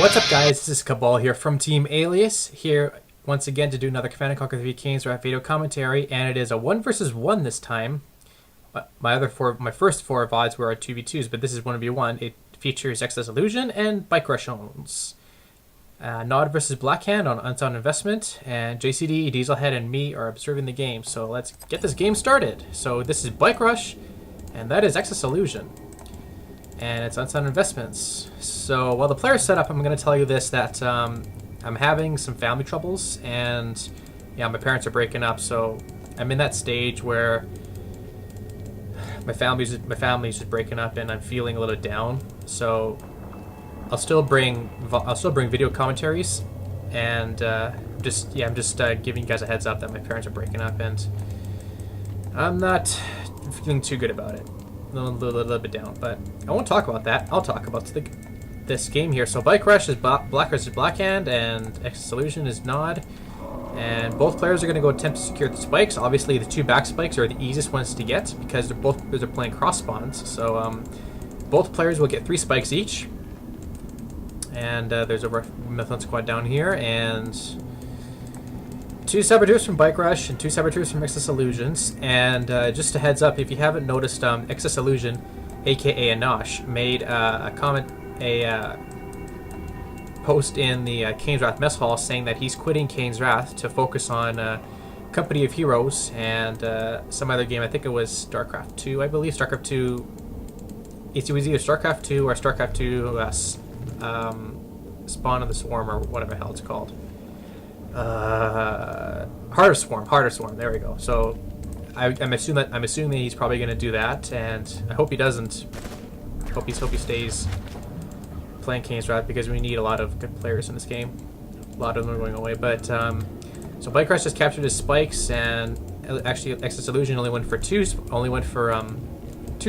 What's up, guys? This is Cabal here from Team Alias, here once again to do another Command & Conquer 3 Kings Draft video commentary, and it is a 1 versus 1 this time. My first four VODs were 2v2s, but this is 1v1. It features eXs.iLLusion and BikeRushownz. Nod versus Blackhand on Unsound Investment, and JCD, Dieselhead, and me are observing the game. So let's get this game started. So this is Bike Rush, and that is eXs.iLLusion. And it's Unsound Investments. So while the player's set up, I'm going to tell you this, that I'm having some family troubles, and yeah, my parents are breaking up, so I'm in that stage where my family's just breaking up, and I'm feeling a little down. So I'll still bring video commentaries, and I'm just giving you guys a heads up that my parents are breaking up, and I'm not feeling too good about it. A little bit down, but I won't talk about that. I'll talk about this game here. So Bike Rush is Black versus Blackhand, and eXs.iLLusion is Nod, and both players are going to go attempt to secure the spikes. Obviously, the two back spikes are the easiest ones to get because they're playing cross spawns. So both players will get 3 spikes each, and there's a Marathon squad down here, and 2 saboteurs from Bike Rush and 2 saboteurs from eXs.iLLusion. And just a heads up, if you haven't noticed, eXs.iLLusion, aka Anosh, made a post in the Kane's Wrath mess hall saying that he's quitting Kane's Wrath to focus on Company of Heroes and some other game. I think it was StarCraft 2, I believe. StarCraft 2. It was either StarCraft 2 or StarCraft 2 Spawn of the Swarm, or whatever the hell it's called. Heart of Swarm. There we go. So I'm assuming he's probably going to do that, and I hope he doesn't. Hope he stays playing Kane's Wrath, because we need a lot of good players in this game. A lot of them are going away, but so Bike Rush just captured his spikes, and actually eXs.iLLusion only went for 2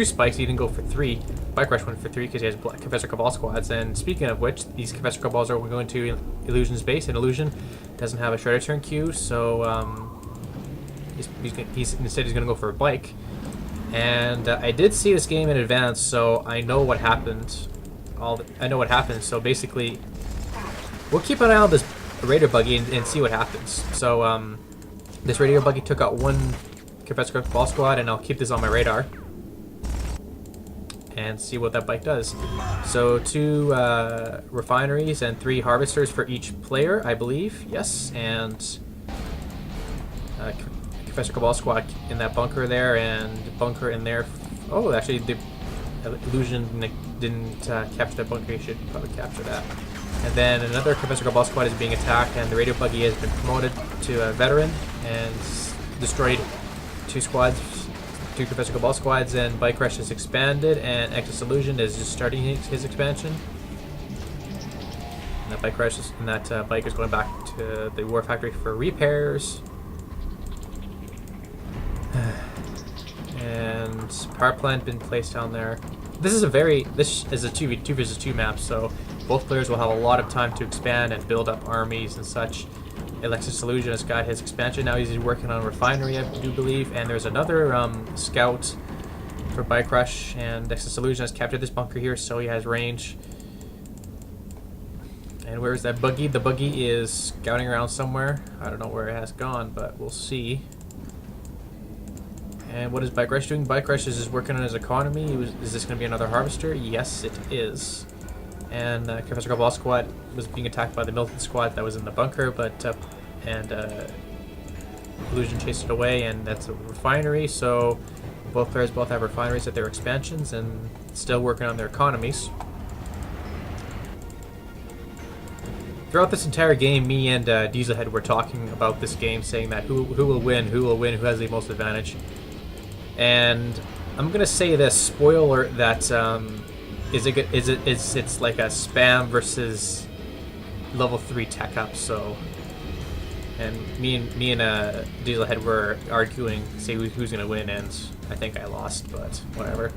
spikes. He didn't go for 3. Bike Rush went for 3 because he has Professor Cabal squads. And speaking of which, these Professor Cabals are going to Illusion's base, and Illusion doesn't have a shredder turn queue, so he's going to go for a bike. And I did see this game in advance, so I know what happened. So basically, we'll keep an eye on this Raider buggy and see what happens. So this Raider buggy took out 1 Professor Cabal squad, and I'll keep this on my radar and see what that bike does. So 2 refineries and 3 harvesters for each player, I believe. Yes, and Professor Cabal squad in that bunker there, and bunker in there. Oh, actually, the Illusion didn't capture that bunker. You should probably capture that. And then another Professor Cabal squad is being attacked, and the radio buggy has been promoted to a veteran and destroyed 2 squads. 2 Professor Cabal squads, and Bike Rush has expanded, and eXs.iLLusion is just starting his expansion. And that Bike Rush bike is going back to the War Factory for repairs. And power plant been placed down there. This is a 2v2 versus 2 map, so both players will have a lot of time to expand and build up armies and such. eXs.iLLusion has got his expansion now. He's working on a refinery, I do believe, and there's another scout for Bike Rush, and eXs.iLLusion has captured this bunker here, so he has range. And where's that buggy? The buggy is scouting around somewhere. I don't know where it has gone, but we'll see. And what is Bike Rush doing? Bike Rush is just working on his economy. Is this going to be another harvester? Yes, it is. And Professor Cabal squad was being attacked by the Milton squad that was in the bunker, but Illusion chased it away, and that's a refinery. So both players have refineries at their expansions and still working on their economies. Throughout this entire game, me and Dieselhead were talking about this game, saying that who will win, who has the most advantage. And I'm gonna say this, spoiler alert, that it's like a spam versus level 3 tech up. So, and me and Dieselhead were arguing, say who's gonna win, and I think I lost, but whatever.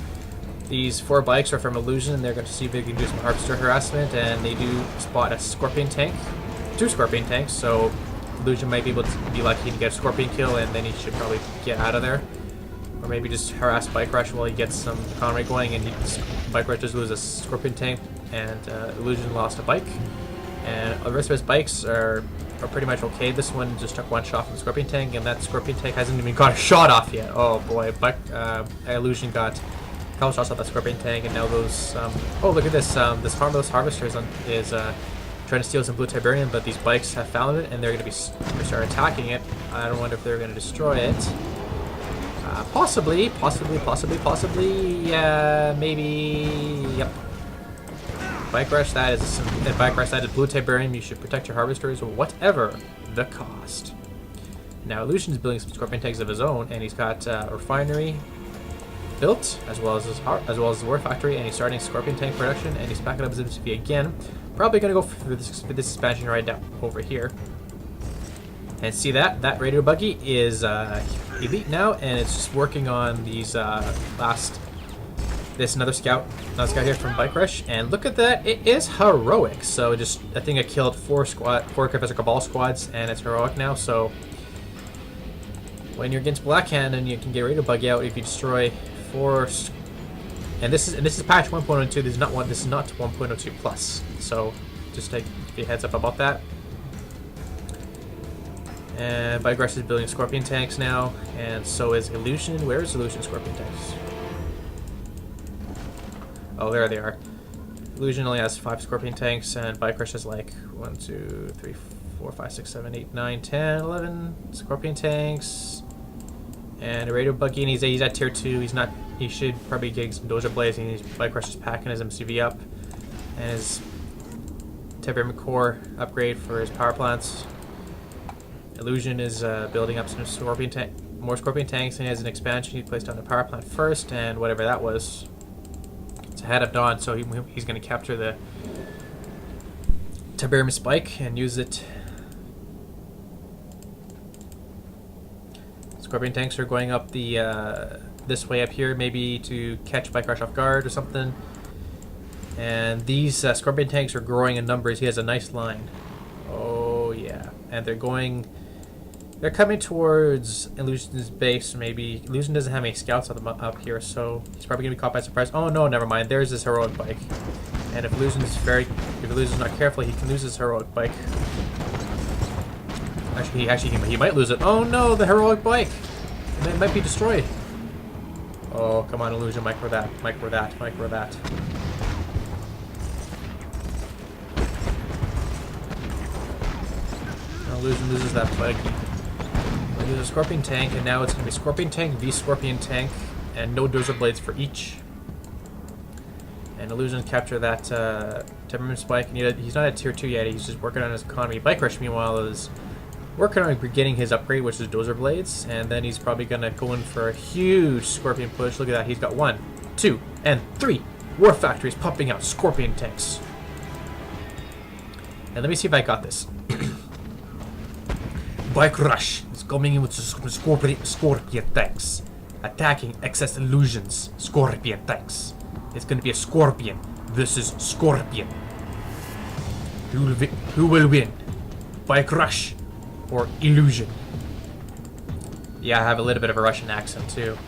These 4 bikes are from Illusion. They're going to see if they can do some harvester harassment, and they do spot a Scorpion tank, 2 Scorpion tanks. So Illusion might be able to be lucky to get a Scorpion kill, and then he should probably get out of there. Or maybe just harass Bike Rush while he gets some economy going, and Bike Rush does lose a Scorpion tank, and Illusion lost a bike. And the rest of his bikes are pretty much okay. This one just took one shot from the Scorpion Tank, and that Scorpion Tank hasn't even got a shot off yet. Oh boy, but iLLusion got a couple shots off that Scorpion Tank, and now those... oh, look at this. This harmless harvester is trying to steal some blue Tiberium, but these bikes have found it, and they're going to start attacking it. I don't wonder if they're going to destroy it. Possibly. Yeah, maybe. Yep. Bike Rush, that is blue Tiberium. You should protect your harvesters, whatever the cost. Now, iLLusion's building some Scorpion Tanks of his own, and he's got a refinery built, as well as his war factory, and he's starting Scorpion Tank production, and he's backing up his MCV again. Probably gonna go for this expansion right down over here. And see that radio buggy is elite now, and it's just working on these This another scout here from Bike Rush, and look at that, it is heroic. So just I think I killed four Professor Cabal squads, and it's heroic now. So when you're against Black Hand, and you can get radio buggy out if you destroy four. And this is patch 1.02. This is not 1.02 plus. So just take a heads up about that. And Bike Rush is building Scorpion Tanks now, and so is iLLusion. Where is iLLusion Scorpion Tanks? Oh, there they are. iLLusion only has 5 Scorpion Tanks, and Bike Rush has like 1, 2, 3, 4, 5, 6, 7, 8, 9, 10, 11 Scorpion Tanks. And a radio buggy, and he's at tier 2. He should probably get some Dozer Blades, and he's Bike Rush is packing his MCV up. And his Tiberium core upgrade for his power plants. iLLusion is building up some more Scorpion Tanks, and he has an expansion he placed on the power plant first, and whatever that was. It's ahead of dawn, so he's going to capture the Tiberium spike and use it. Scorpion Tanks are going up the this way up here, maybe to catch Bike Rush off guard or something. And these Scorpion Tanks are growing in numbers. He has a nice line. Oh yeah, and they're coming towards iLLusion's base. Maybe iLLusion doesn't have any scouts up here, so he's probably gonna be caught by surprise. Oh no, never mind. There's this heroic bike, and if iLLusion's not careful, he can lose his heroic bike. Actually, he might lose it. Oh no, the heroic bike! It might be destroyed. Oh come on, iLLusion, micro that. iLLusion loses that bike. Use a Scorpion Tank, and now it's going to be Scorpion Tank v Scorpion Tank, and no Dozer Blades for each. And iLLusion capture that Tiberium spike, and he's not at tier 2 yet. He's just working on his economy. Bike Rush, meanwhile, is working on getting his upgrade, which is Dozer Blades, and then he's probably going to go in for a huge Scorpion push. Look at that. He's got 1, 2, and 3 war factories popping out Scorpion Tanks. And let me see if I got this. Bike Rush is coming in with Scorpion Tanks, attacking eXs.iLLusion's Scorpion Tanks. It's going to be a Scorpion versus Scorpion. Who will win? Bike Rush or iLLusion? Yeah, I have a little bit of a Russian accent too.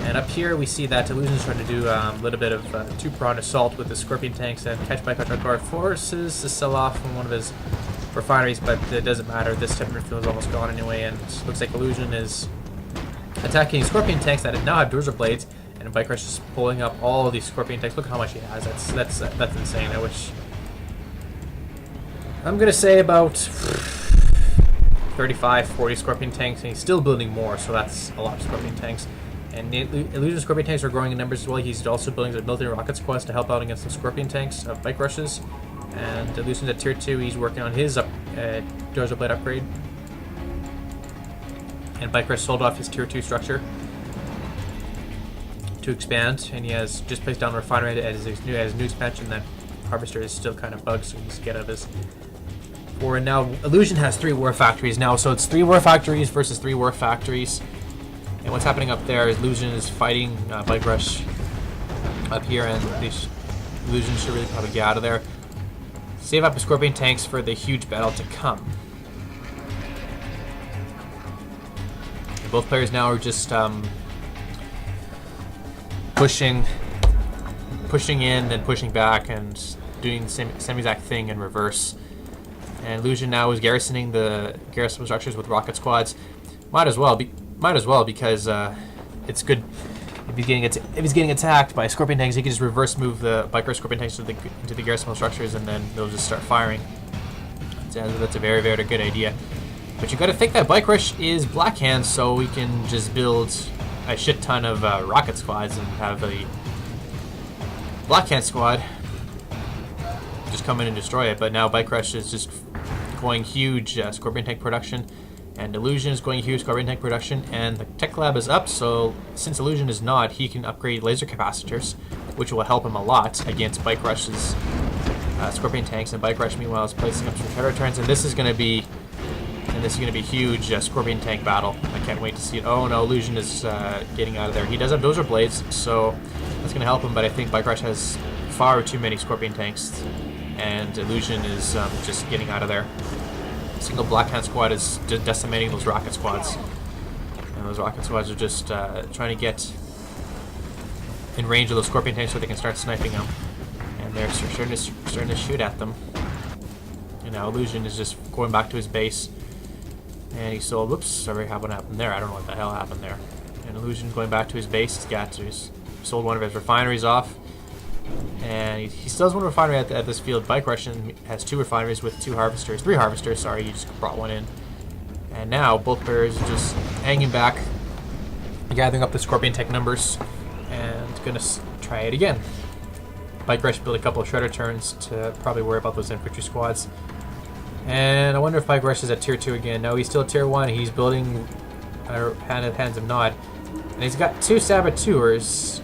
And up here we see that iLLusion's trying to do a little bit of two-pronged assault with the Scorpion Tanks and catch Bike Rush off guard. Forces to sell off from one of his refineries, but it doesn't matter. This Tiberium field is almost gone anyway, and it looks like iLLusion is attacking Scorpion Tanks that now have Dozer Blades, and Bike Rush is pulling up all of these Scorpion Tanks. Look how much he has. That's insane. I wish. I'm gonna say about 35, 40 Scorpion Tanks, and he's still building more, so that's a lot of Scorpion Tanks. And iLLusion Scorpion Tanks are growing in numbers as well. He's also building the military rocket squads to help out against the Scorpion Tanks of Bike Rushes. And iLLusion's at tier 2. He's working on his Dozer Blade upgrade. And Bike Rush sold off his tier 2 structure to expand, and he has just placed down a refinery as his new expansion. That harvester is still kind of bugged, so he needs to get out of his war. And now iLLusion has 3 war factories now, so it's 3 war factories versus 3 war factories. And what's happening up there is iLLusion is fighting Bike Rush up here, and iLLusion should really probably get out of there. Save up the Scorpion Tanks for the huge battle to come. And both players now are just pushing in and pushing back and doing the same exact thing in reverse. And Illusion now is garrisoning the garrison structures with rocket squads. Might as well because it's good. If he's getting attacked by scorpion tanks, he can just reverse move the biker scorpion tanks into the garrison structures, and then they'll just start firing. So that's a very, very good idea. But you got to think that Bike Rush is Black Hand, so we can just build a shit ton of rocket squads and have a Black Hand squad just come in and destroy it. But now Bike Rush is just going huge scorpion tank production. And Illusion is going huge scorpion tank production, and the tech lab is up, so since Illusion is not, he can upgrade laser capacitors, which will help him a lot against Bike Rush's scorpion tanks. And Bike Rush, meanwhile, is placing up some treasure turns, and this is going to be a huge scorpion tank battle. I can't wait to see it. Oh no, Illusion is getting out of there. He does have dozer blades, so that's going to help him, but I think Bike Rush has far too many scorpion tanks, and Illusion is just getting out of there. Single Black Hand squad is decimating those rocket squads. And those rocket squads are just trying to get in range of those scorpion tanks so they can start sniping them. And they're starting to shoot at them. And now Illusion is just going back to his base. And he sold, whoops, sorry, what happened there? I don't know what the hell happened there. And Illusion going back to his base. He's sold one of his refineries off. And he still has one refinery at this field. Bike Rush has 2 refineries with 3 harvesters, sorry, he just brought one in. And now both players are just hanging back, gathering up the scorpion tank numbers, and gonna try it again. Bike Rush built a couple of shredder turns to probably worry about those infantry squads. And I wonder if Bike Rush is at tier 2 again. No, he's still at tier 1. He's building Hands of Nod. And he's got 2 saboteurs.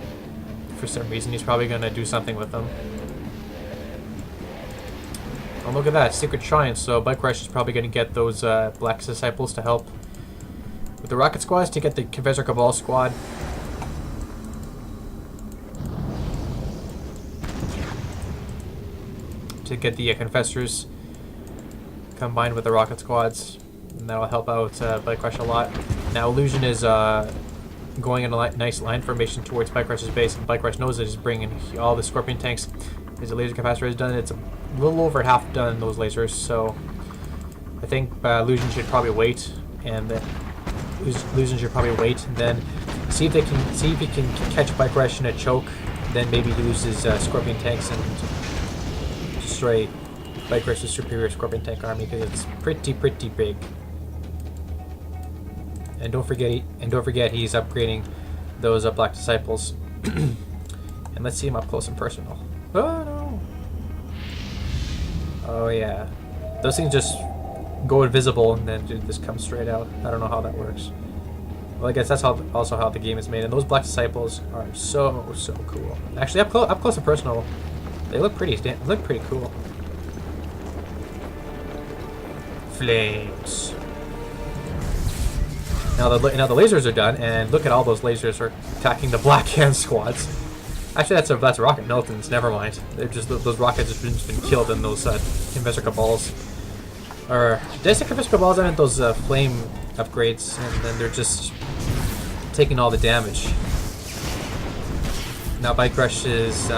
For some reason, he's probably going to do something with them. Oh, look at that, Secret Shrine. So Bike Rush is probably going to get those Black Disciples to help with the rocket squads to get the Confessor Cabal squad. To get the Confessors combined with the rocket squads. And that'll help out Bike Rush a lot. Now Illusion is going in a nice line formation towards Bike Rush's base, and Bike Rush knows that he's bringing all the scorpion tanks. His laser capacitor is done. It's a little over half done, those lasers, so I think Illusion should probably wait, and then see if he can catch Bike Rush in a choke. Then maybe use his scorpion tanks and destroy Bike Rush's superior scorpion tank army, because it's pretty big. And don't forget he's upgrading those Black Disciples. And let's see him up close and personal. Oh no! Oh yeah, those things just go invisible and then just come straight out. I don't know how that works. Well, I guess that's also how the game is made. And those Black Disciples are so cool. Actually, up close and personal, they look pretty cool. Flames. Now the lasers are done, and look at all those lasers are attacking the Black Hand squads. Actually, that's rocket Miltons. Never mind. They're just those rockets have just been killed in those Confessor Cabals. Or did I say Confessor Cabals? I meant those flame upgrades, and then they're just taking all the damage. Now Bike Rush is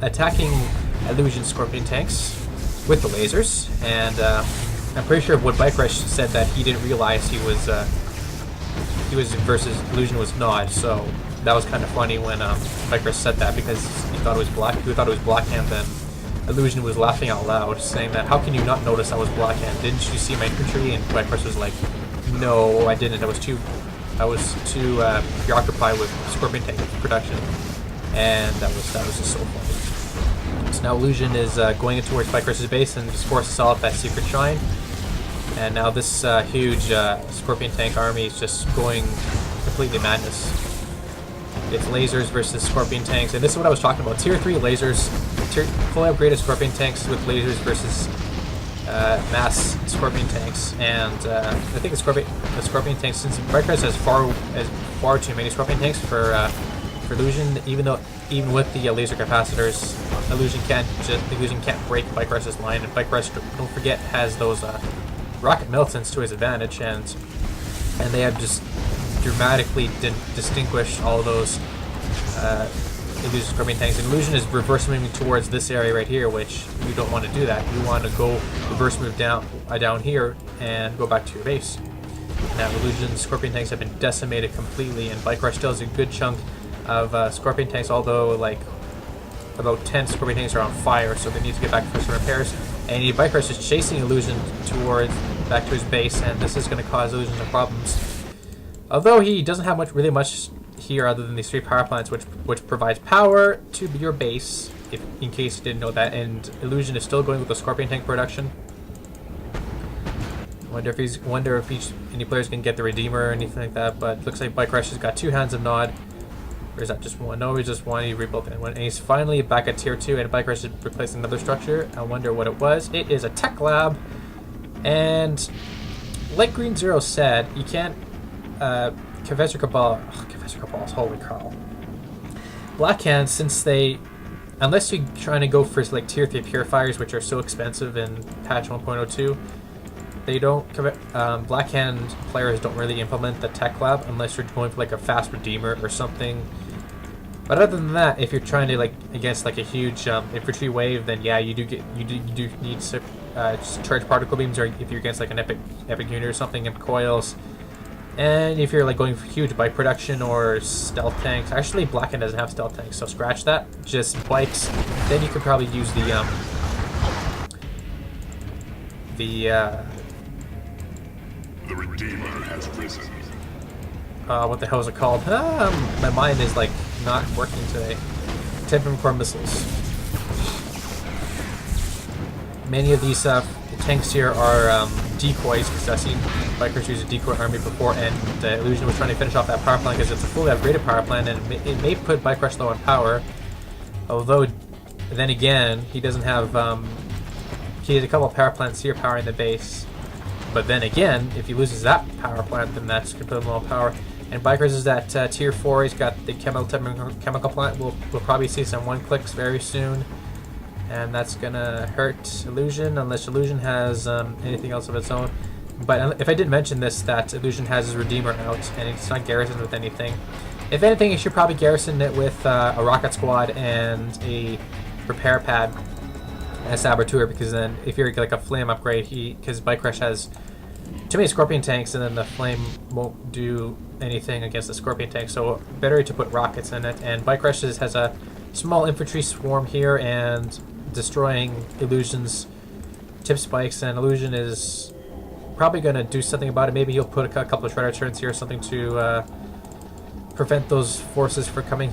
attacking Illusion Scorpion tanks with the lasers, and I'm pretty sure what Bike Rush said that he didn't realize he was versus Illusion was not. So that was kind of funny when Bike Rush said that, because he thought it was Black Hand. Then Illusion was laughing out loud, saying that, "How can you not notice I was Black Hand? Didn't you see my infantry?" And Bike Rush was like, "No, I didn't. I was too preoccupied with Scorpion tank production." And that was just so funny. So now Illusion is going in towards Bike Rush's base and just forces off that Secret Shrine. And now this huge Scorpion tank army is just going completely madness. It's lasers versus Scorpion tanks, and this is what I was talking about. Tier 3 lasers, fully upgraded Scorpion tanks with lasers versus mass Scorpion tanks. And I think the Scorpion tanks, since Bike Rush has far too many Scorpion tanks for Illusion, even with the laser capacitors, Illusion can't break Bike Rush's line. And Bike Rush, don't forget, has those rocket Miltons to his advantage, and they have just dramatically distinguished all those Illusion Scorpion tanks. And Illusion is reverse moving towards this area right here, which you don't want to do that. You want to go reverse move down here and go back to your base. Now Illusion Scorpion tanks have been decimated completely, and BikeRush still has a good chunk of Scorpion tanks, although like about 10 Scorpion tanks are on fire, so they need to get back for some repairs. And BikeRush is chasing Illusion back to his base, and this is going to cause Illusion some problems. Although he doesn't have really much here other than these 3 power plants, which provides power to your base, in case you didn't know that. And Illusion is still going with the Scorpion tank production. Wonder if any players can get the Redeemer or anything like that, but looks like BikeRush has got 2 hands of Nod. Or is that just one? No, it's just one. He rebuilt it. And he's finally back at tier 2, and BikeRush is replacing another structure. I wonder what it was. It is a tech lab, and like Green Zero said, you can't Confessor Cabal. Oh, Confessor Cabals, holy cow. Blackhand, unless you're trying to go for like tier 3 purifiers, which are so expensive in patch 1.02, they don't. Blackhand players don't really implement the tech lab unless you're going for like a fast redeemer or something. But other than that, if you're trying to like against like a huge infantry wave, then yeah, you do need to charge particle beams, or if you're against like an epic unit or something, and coils. And if you're like going for huge bike production or stealth tanks, actually Blackhand doesn't have stealth tanks, so scratch that. Just bikes. Then you could probably use the Redeemer has risen. What the hell is it called? My mind is like not working today. Tempering Core missiles. Many of these tanks here are decoys, because I've seen BikeRush use a decoy army before, and Illusion was trying to finish off that power plant because it's a fully upgraded power plant, and it may put BikeRush low on power. Although, then again, he doesn't have. He has a couple of power plants here powering the base. But then again, if he loses that power plant, then that's going to put him low on power. And BikeRush is at tier 4. He's got the chemical plant. We'll probably see some 1-clicks very soon. And that's going to hurt Illusion, unless Illusion has anything else of its own. But if I did mention this, that Illusion has his Redeemer out, and it's not garrisoned with anything. If anything, you should probably garrison it with a rocket squad and a repair pad. A saboteur, because then if you're like a flame upgrade, because BikeRush has too many Scorpion tanks, and then the flame won't do anything against the Scorpion tank, so better to put rockets in it. And BikeRush has a small infantry swarm here and destroying Illusion's tip spikes, and Illusion is probably going to do something about it. Maybe he'll put a couple of shredder turrets here or something to prevent those forces from coming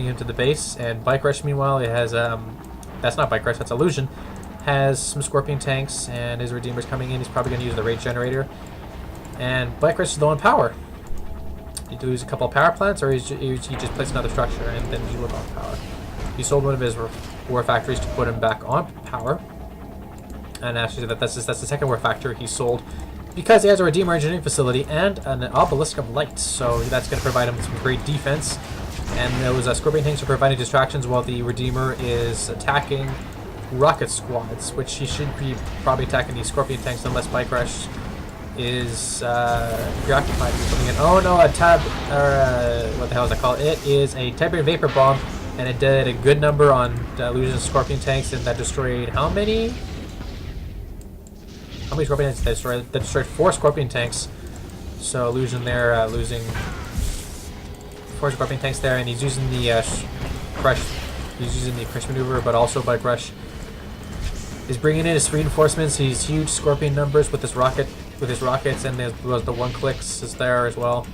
into the base. And BikeRush, meanwhile, it has that's not BikeRush, that's Illusion, has some Scorpion tanks, and his Redeemer's coming in. He's probably going to use the rage generator. And BikeRush is low on power. You lose a couple of power plants, or he just placed another structure, and then you look on power. He sold one of his war factories to put him back on power. And actually, that's the second war factory he sold, because he has a Redeemer engineering facility and an obelisk of light. So that's going to provide him some great defense. And those Scorpion tanks are providing distractions while the Redeemer is attacking rocket squads, which he should be probably attacking these Scorpion tanks unless BikeRush is preoccupied with something. And oh no, what the hell is that called? It is a Tiberian Vapor Bomb, and it did a good number on Illusion's Scorpion tanks, and that destroyed how many? How many Scorpion tanks did that destroy? That destroyed 4 Scorpion tanks. So Illusion there losing 4 Scorpion tanks there, and he's using the crush. He's using the crush maneuver, but also BikeRush is bringing in his reinforcements. He's huge Scorpion numbers with his rockets, and the 1-clicks is there as well.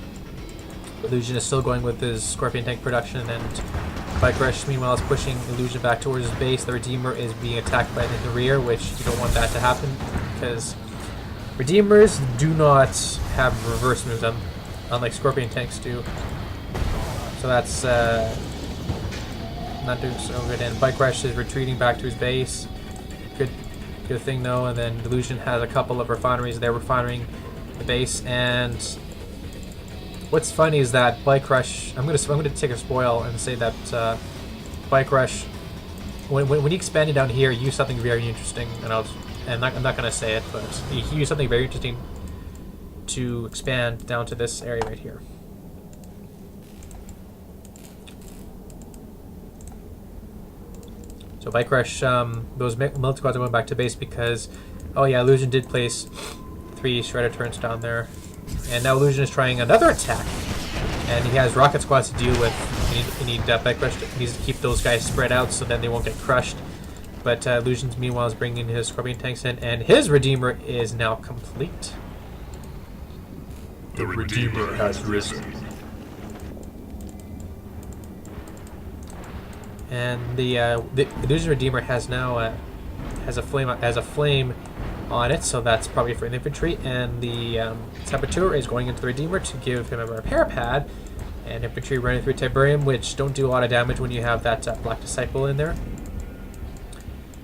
Illusion is still going with his Scorpion tank production, and BikeRush meanwhile is pushing Illusion back towards his base. The Redeemer is being attacked by in the rear, which you don't want that to happen, because Redeemers do not have reverse moves, unlike Scorpion tanks do. So that's not doing so good, and BikeRush is retreating back to his base. Good thing though. And then Illusion has a couple of refineries. They're refining the base, and what's funny is that BikeRush. I'm gonna take a spoil and say that BikeRush, when he expanded down here, he used something very interesting, and I'm not gonna say it, but he used something very interesting to expand down to this area right here. So Bike Rush, those multi squads are going back to base because, oh yeah, Illusion did place 3 shredder turrets down there. And now Illusion is trying another attack. And he has rocket squads to deal with. You need Bike Rush needs to keep those guys spread out so then they won't get crushed. But Illusion's meanwhile is bringing his Scorpion tanks in, and his Redeemer is now complete. The Redeemer has risen. And the Illusion Redeemer has now has a flame on it, so that's probably for an infantry. And the Saboteur is going into the Redeemer to give him a repair pad. And infantry running through Tiberium, which don't do a lot of damage when you have that Black Disciple in there.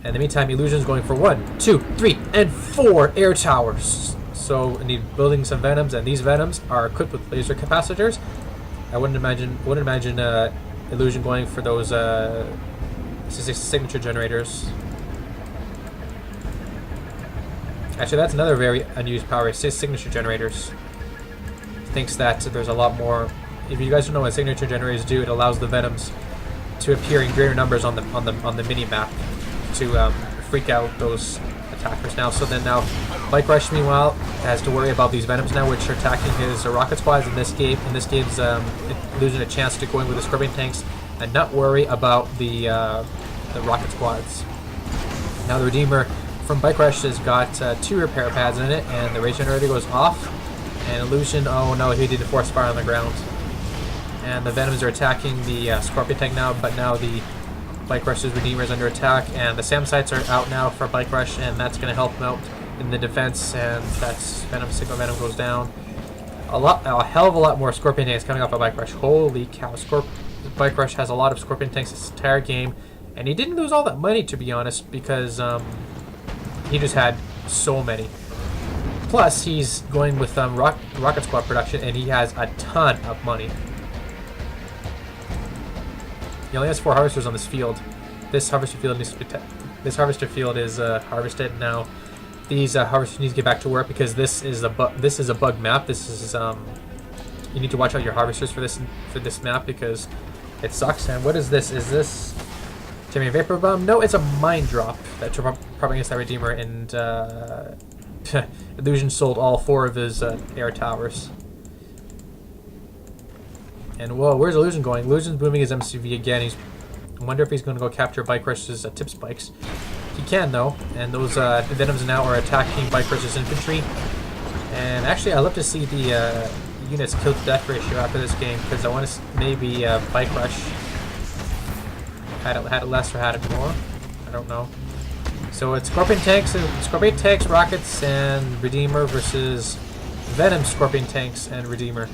And in the meantime, Illusion's going for 1, 2, 3, and 4 air towers. So I need building some Venoms, and these Venoms are equipped with laser capacitors. I wouldn't imagine Illusion going for those signature generators. Actually, that's another very unused power. Signature generators. Thinks that there's a lot more. If you guys don't know what signature generators do, it allows the Venoms to appear in greater numbers on the mini map to freak out those attackers now. So then now Bike Rush meanwhile has to worry about these Venoms now, which are attacking his rocket squads in this game. And this gives Illusion a chance to go in with the Scorpion tanks and not worry about the rocket squads. Now the Redeemer from Bike Rush has got 2 repair pads in it, and the rage generator goes off. And Illusion, oh no, he did a force fire on the ground. And the Venoms are attacking the Scorpion tank now, but now the Bike Rush's Redeemer is under attack, and the SAM sites are out now for Bike Rush, and that's going to help him out in the defense, and that's Venom, Sigma Venom goes down. A hell of a lot more Scorpion tanks coming off of Bike Rush. Holy cow, Bike Rush has a lot of Scorpion tanks this entire game, and he didn't lose all that money, to be honest, because he just had so many. Plus, he's going with rocket squad production, and he has a ton of money. He only has 4 harvesters on this field. This harvester field needs to be is harvested now. These harvesters need to get back to work because this is a bug map. This is you need to watch out your harvesters for this map because it sucks. And what is this? Is this Tiberium Vapor Bomb? No, it's a mine drop that you're probably against that Redeemer, and Illusion sold all 4 of his air towers. And whoa, where's Illusion going? Illusion's moving his MCV again. I wonder if he's going to go capture Bike Rush's tip spikes. He can though, and those Venoms now are attacking Bike Rush's infantry. And actually, I'd love to see the units kill to death ratio after this game because I want to maybe Bike Rush had it less or had it more. I don't know. So it's Scorpion tanks, rockets, and Redeemer versus Venom, Scorpion tanks, and Redeemer.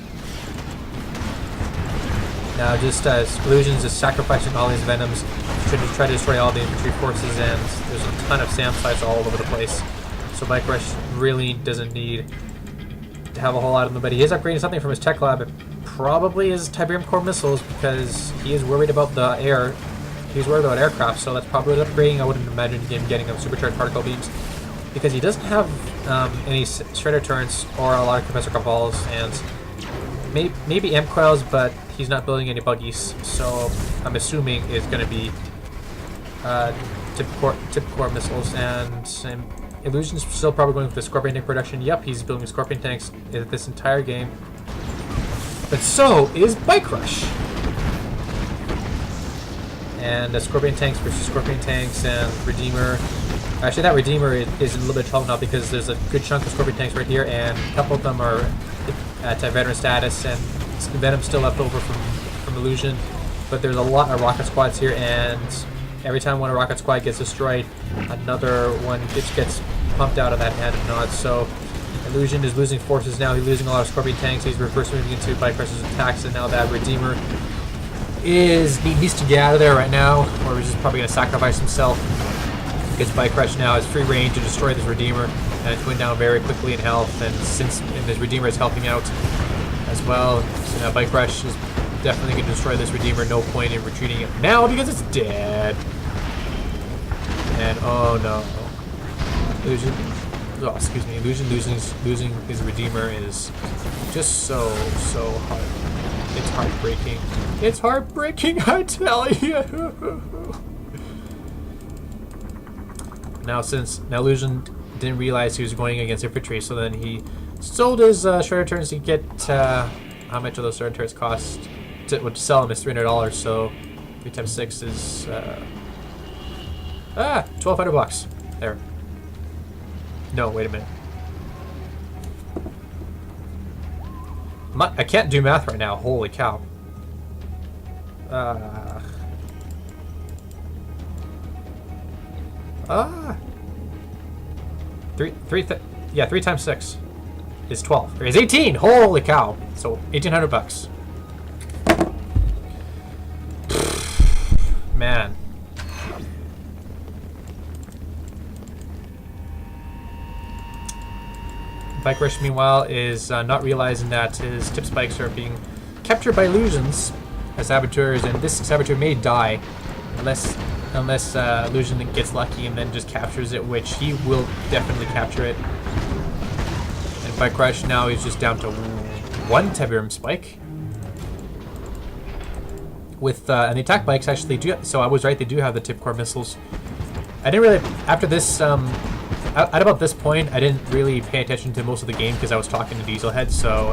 Now, just as Illusion's is sacrificing all these Venoms to try to destroy all the infantry forces, and there's a ton of SAM sites all over the place. So Bike Rush really doesn't need to have a whole lot of them, but he is upgrading something from his tech lab. It probably is Tiberium core missiles because he is worried about the air. He's worried about aircraft, so that's probably upgrading. I wouldn't imagine him getting supercharged particle beams because he doesn't have any shredder turrets or a lot of compressor balls, and maybe amp coils, but he's not building any buggies, so I'm assuming it's going to be tip core missiles. And Illusion's still probably going with the Scorpion tank production. Yep, he's building Scorpion tanks this entire game. But so is Bike Rush. And the Scorpion tanks versus Scorpion tanks and Redeemer. Actually, that Redeemer is in a little bit of trouble now because there's a good chunk of Scorpion tanks right here, and a couple of them are at veteran status, and Venom's still left over from Illusion. But there's a lot of rocket squads here, and every time one rocket squad gets destroyed, another one gets pumped out of that hand of nods. So Illusion is losing forces now. He's losing a lot of Scorpion tanks. He's reverse moving into Bike Rush's attacks, and now that Redeemer needs to get out of there right now, or he's just probably going to sacrifice himself. Because Bike Rush now has free reign to destroy this Redeemer, and it's going down very quickly in health, and this Redeemer is helping out as well. So now Bike Rush is definitely going to destroy this Redeemer. No point in retreating it now because it's dead. And oh no, Illusion losing his Redeemer is just so hard. It's heartbreaking. It's heartbreaking, I tell you. now Illusion didn't realize he was going against infantry, so then he sold his shredder turns to get how much of those shredder turns cost to sell them is $300. So 3 times 6 is $1,200 there. No, wait a minute. I can't do math right now. Holy cow. Three times 6 is 12. Or is 18. Holy cow. So $1,800. Man. BikeRush, meanwhile, is not realizing that his tip spikes are being captured by illusions as saboteurs, and this saboteur may die unless Illusion gets lucky and then just captures it, which he will definitely capture it. And BikeRush now is just down to 1 Tiberium spike. With and the attack bikes actually do. So I was right; they do have the tip core missiles. I didn't really after this. At about this point, I didn't really pay attention to most of the game because I was talking to Dieselhead, so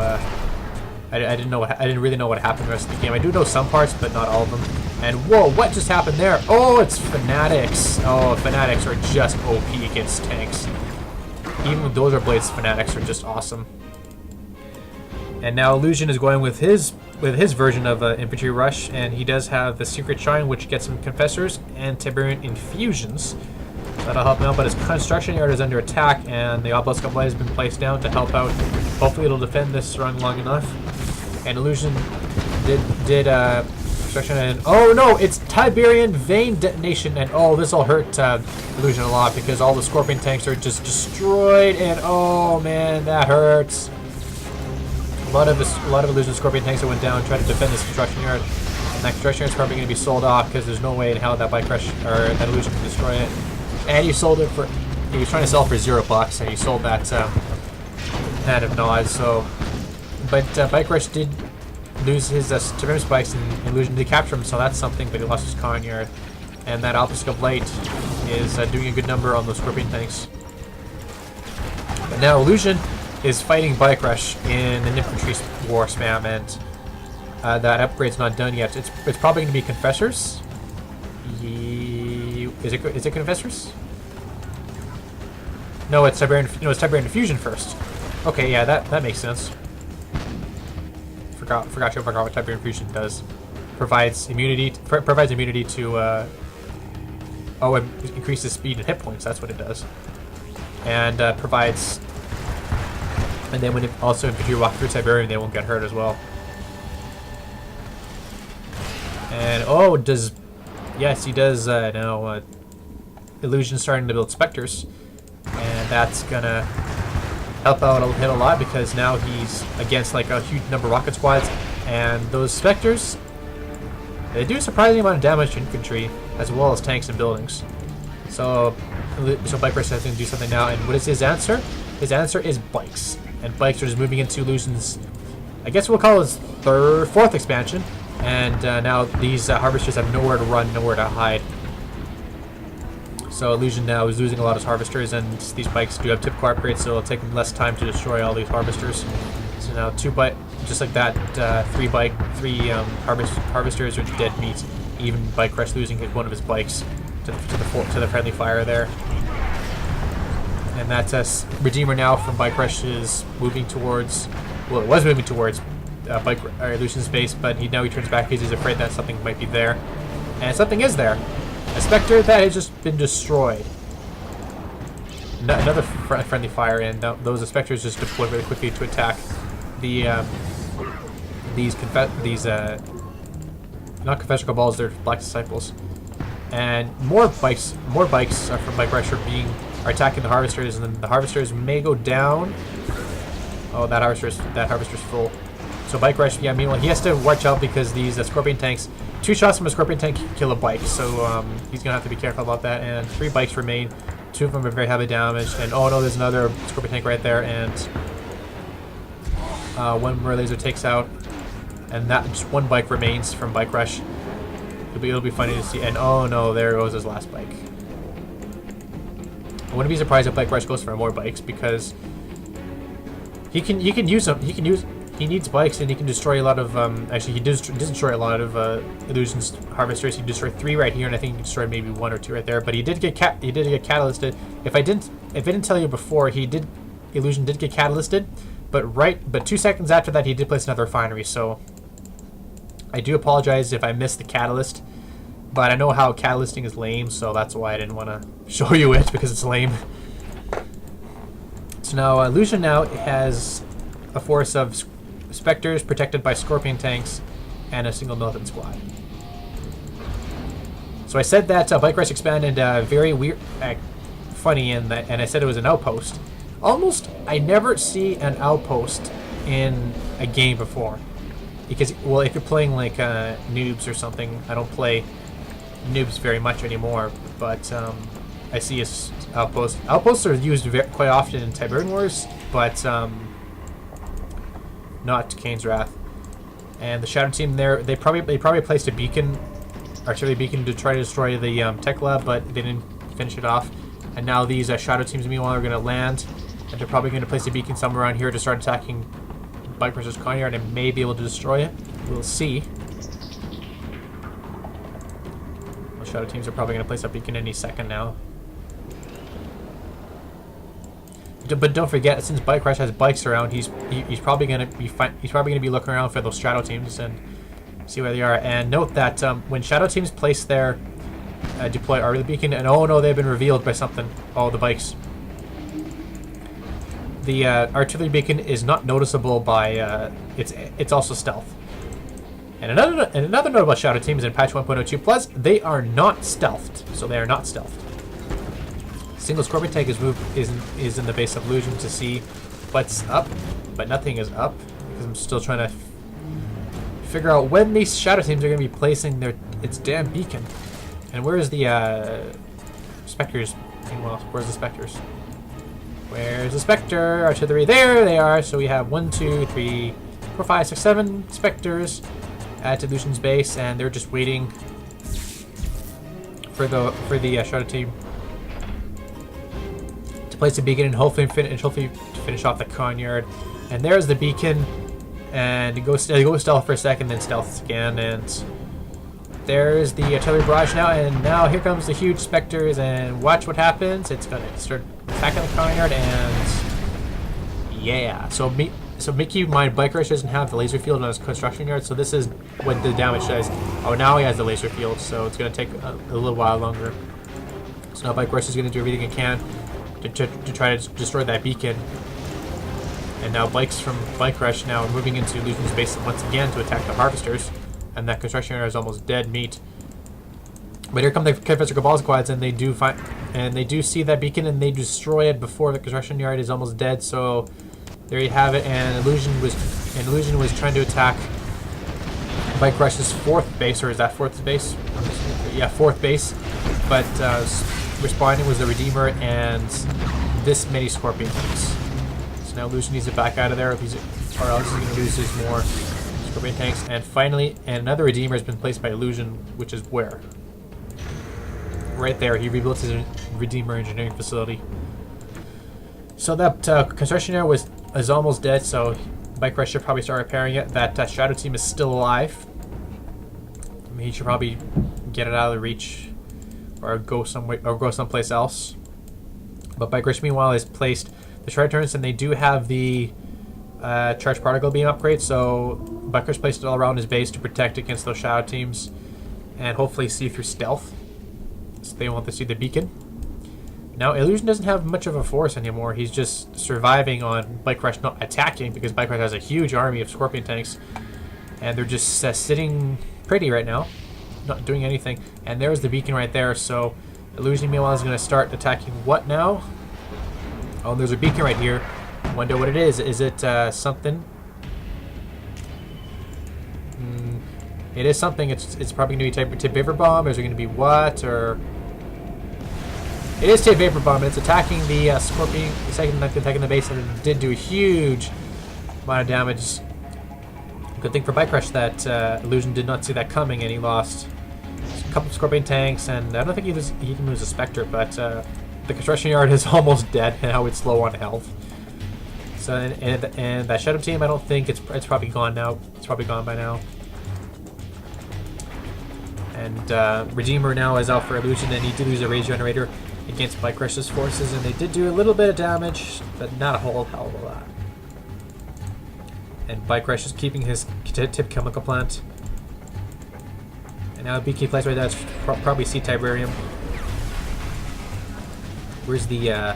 I didn't really know what happened the rest of the game. I do know some parts, but not all of them. And whoa, what just happened there? Oh, it's Fanatics. Oh, Fanatics are just OP against tanks. Even with Dozer Blades, Fanatics are just awesome. And now Illusion is going with his version of infantry rush, and he does have the secret shrine, which gets him confessors and Tiberian infusions. That'll help him out, but his construction yard is under attack, and the obelisk of light has been placed down to help out. Hopefully it'll defend this run long enough. And Illusion did construction, and oh no, it's Tiberian vein detonation, and oh, this will hurt Illusion a lot because all the Scorpion tanks are just destroyed, and oh man, that hurts. A lot of Illusion Scorpion tanks that went down trying to defend this construction yard, and that construction yard is probably going to be sold off because there's no way in hell that BikeRush or that Illusion can destroy it. And he sold it for, he was trying to sell for $0, and he sold that hand of nods. So, but BikeRush did lose his Tiberium spikes, and Illusion did capture him, so that's something. But he lost his con yard, and that obelisk of light is doing a good number on those Scorpion tanks. But now Illusion is fighting BikeRush in an infantry war spam, and that upgrade's not done yet. It's probably going to be confessors. Is it confessors? No, it's Tiberian. No, it's Tiberian diffusion first. Okay, yeah, that makes sense. Forgot what Tiberian diffusion does. Provides immunity to it increases speed and hit points. That's what it does. And provides. And then when it also if you walk through Tiberian, they won't get hurt as well. And oh, does. Yes, he does now. Illusion's starting to build specters, and that's gonna help out a lot because now he's against like a huge number of rocket squads, and those specters, they do a surprising amount of damage to infantry as well as tanks and buildings. So BikeRush has to do something now, and what is his answer? His answer is bikes, and bikes are just moving into Illusion's, I guess we'll call his fourth expansion. And now these harvesters have nowhere to run, nowhere to hide. So Illusion now is losing a lot of his harvesters, and these bikes do have tip core upgrades, so it'll take them less time to destroy all these harvesters. So now just like that, three harvesters are dead meat. Even BikeRush losing one of his bikes to the friendly fire there. And that's Redeemer now from BikeRush is moving towards. Well, it was moving towards. Illusion's base, but now he turns back because he's afraid that something might be there. And something is there. A specter that has just been destroyed. Another friendly fire, and those specters just deploy very quickly to attack the not confessional balls, they're black disciples. And more bikes from BikeRush are attacking the harvesters, and then the harvesters may go down. Oh, that harvester's full. So BikeRush, yeah, meanwhile, he has to watch out because these Scorpion tanks, 2 shots from a Scorpion tank kill a bike, so he's going to have to be careful about that. And 3 bikes remain, 2 of them are very heavily damaged, and oh no, there's another Scorpion tank right there, and 1 more laser takes out, and that just 1 bike remains from BikeRush. It'll be funny to see, and oh no, there goes his last bike. I wouldn't be surprised if Bike Rush goes for more bikes because he can use them. He needs bikes and he can destroy a lot of actually he does destroy a lot of Illusion's harvesters. He destroyed 3 right here, and I think he destroyed maybe 1 or 2 right there. But he did get catalysted. If I didn't tell you before, Illusion did get catalysted, but 2 seconds after that he did place another refinery. So I do apologize if I missed the catalyst, but I know how catalysting is lame, so that's why I didn't want to show you it, because it's lame. So now Illusion now has a force of Spectres protected by Scorpion tanks and a single militant squad. So I said that Bike Rush expanded very weird, funny, and I said it was an outpost. Almost, I never see an outpost in a game before, because well, if you're playing like noobs or something, I don't play noobs very much anymore, but I see a outpost. Outposts are used quite often in Tiberian Wars, but not Kane's Wrath. And the Shadow Team there, they probably placed a beacon, artillery beacon, to try to destroy the tech lab, but they didn't finish it off. And now these Shadow Teams, meanwhile, are going to land, and they're probably going to place a beacon somewhere around here to start attacking Bike Rush's Conyard and may be able to destroy it. We'll see. The Shadow Teams are probably going to place a beacon any second now. But don't forget, since Bike Rush has bikes around, he's probably going to be looking around for those Shadow Teams and see where they are. And note that when Shadow Teams place their deploy artillery beacon, and oh no, they've been revealed by something. Oh, the bikes. The artillery beacon is not noticeable by it's also stealth. And another note about Shadow Teams in patch 1.02 plus, they are not stealthed. So they are not stealthed. Single Scorpion tank is in the base of Illusion to see what's up, but nothing is up because I'm still trying to figure out when these Shadow Teams are going to be placing its damn beacon. And where is the Spectres? Meanwhile, where's the Spectres? Where's the Spectre? Artillery, there they are. So we have 1, 2, 3, 4, 5, 6, 7 Spectres at Illusion's base, and they're just waiting for the Shadow Team to place the beacon and hopefully to finish off the Conyard. And there's the beacon, and it goes stealth for a second, then stealth again, and there's the artillery barrage now. And now here comes the huge Spectres, and watch what happens. It's gonna start attacking the Conyard, and yeah. So keep in mind, Bike Rush doesn't have the laser field on his construction yard, so this is what the damage does. Oh, now he has the laser field, so it's gonna take a little while longer. So now Bike Rush is gonna do everything it can to try to destroy that beacon. And now bikes from Bike Rush now are moving into Illusion's base once again to attack the harvesters, and that construction area is almost dead meat. But here come the Confessor Cabal squads, and they do see that beacon, and they destroy it before the construction yard is almost dead. So there you have it. And Illusion was trying to attack Bike Rush's 4th base, or is that 4th base? Yeah, 4th base. But responding was the Redeemer and this many Scorpion tanks. So now Illusion needs to back out of there, or else he's going to lose his more Scorpion tanks. And finally, another Redeemer has been placed by Illusion, which is where? Right there. He rebuilt his Redeemer engineering facility. So that construction area is almost dead, so Bike Rush should probably start repairing it. That Shadow Team is still alive. I mean, he should probably get it out of the reach, or go someplace else. But Bike Rush, meanwhile, has placed the shred turrets, and they do have the charged particle beam upgrade. So Bike Rush placed it all around his base to protect against those Shadow Teams, and hopefully see through stealth, so they won't see the beacon. Now Illusion doesn't have much of a force anymore. He's just surviving on Bike Rush not attacking, because Bike Rush has a huge army of Scorpion tanks, and they're just sitting pretty right now, not doing anything. And there's the beacon right there. So Illusion, meanwhile, is going to start attacking what now? Oh, there's a beacon right here. Wonder what it is. Is it something? It is something. It's probably going to be Tip Vapor Bomb. Or is it going to be what? Or it is Tip Vapor Bomb. And it's attacking the Scorpion. Attacking the base, and it did do a huge amount of damage. Good thing for Bike Rush that Illusion did not see that coming, and he lost a couple of Scorpion tanks, and I don't think he can lose a Spectre, but the construction yard is almost dead, and how it's low on health. So and that Shadow team, I don't think it's probably gone now. It's probably gone by now. And Redeemer now is out for Illusion, and he did lose a Rage Generator against BikeRushownz forces, and they did do a little bit of damage, but not a whole hell of a lot. And BikeRushownz is keeping his tip chemical plant. And now a beaky place right there. That's probably C-type barium. Where's the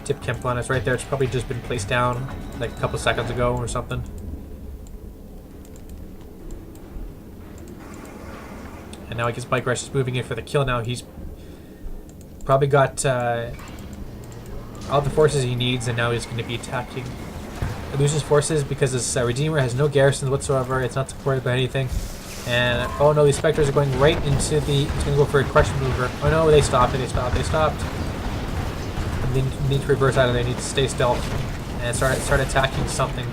tip chem plant? It's right there. It's probably just been placed down like a couple seconds ago or something. And now I guess BikeRushownz is moving in for the kill now. He's probably got all the forces he needs, and now he's going to be attacking Illusion's forces because this Redeemer has no garrisons whatsoever. It's not supported by anything. And oh no, these Spectres are going right into the... It's going to go for a crush maneuver. Oh no, they stopped. They stopped. And they need to reverse out of there. They need to stay stealth and start attacking something.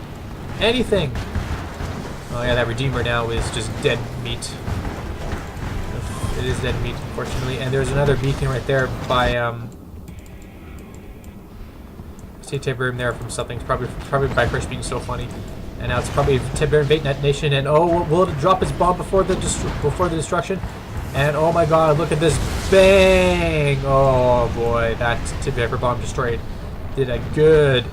Anything! Oh yeah, that Redeemer now is just dead meat. It is dead meat, unfortunately. And there's another beacon right there by C-type room there from something. It's probably BikeRushownz being so funny. And now it's probably Tiberian Bait Nation. And oh, will it drop its bomb before the destruction? And oh my god, look at this bang! Oh boy, that Tiberian bomb destroyed. Did a good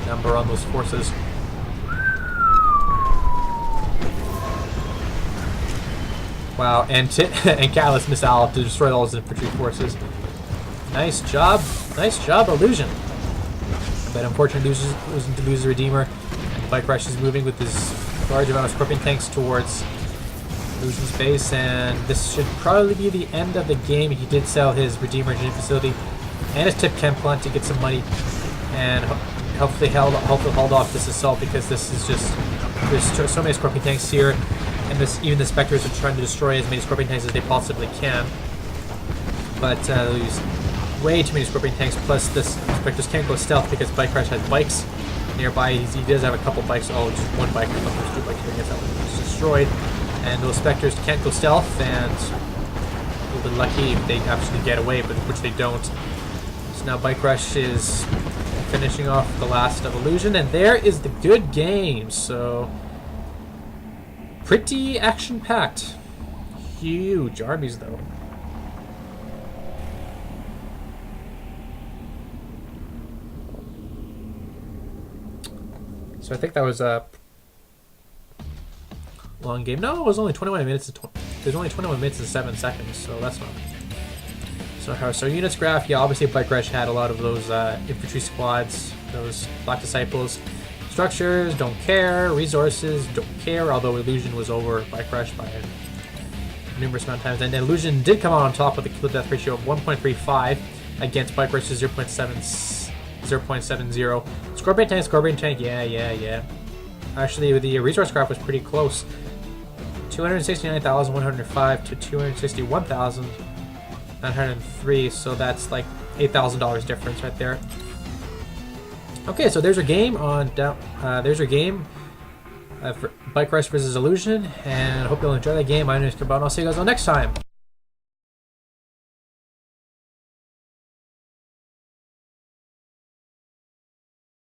number on those forces. Wow, and Catalyst Missile to destroy all those infantry forces. Nice job, Illusion. But unfortunately, losing to lose the Redeemer. And BikeRushownz is moving with this large amount of Scorpion tanks towards Illusion's base, and this should probably be the end of the game. He did sell his Redeemer engineering facility and his tip chem plant to get some money, and hopefully hold off this assault because this is just there's so many Scorpion tanks here. And even the Spectres are trying to destroy as many Scorpion tanks as they possibly can. But there's way too many Scorpion tanks, plus this Spectres can't go stealth because BikeRushownz has bikes nearby. He does have a couple bikes. Oh, just one bike. I thought there's two bikes. I guess that one was destroyed. And those Spectres can't go stealth, and a little bit lucky if they actually get away, but which they don't. So now BikeRushownz is finishing off the last of Illusion, and there is the good game. So... pretty action-packed. Huge armies, though. So I think that was a long game. No, it was only 21 minutes. There's only 21 minutes and 7 seconds, so that's not so hard. So units graph, yeah, obviously BikeRushownz had a lot of those infantry squads, those Black Disciples. Structures, don't care. Resources, don't care. Although Illusion was over BikeRushownz by a numerous amount of times. And then Illusion did come out on top with a kill-to-death ratio of 1.35 against BikeRushownz 0.70. Scorpion tank, yeah. Actually, the resource graph was pretty close. 269,105 to 261,903. So that's like $8,000 difference right there. Okay, so there's a game on there's a game for BikeRushownz versus Illusion, and I hope you'll enjoy that game. My name is Carbon. I'll see you guys all next time.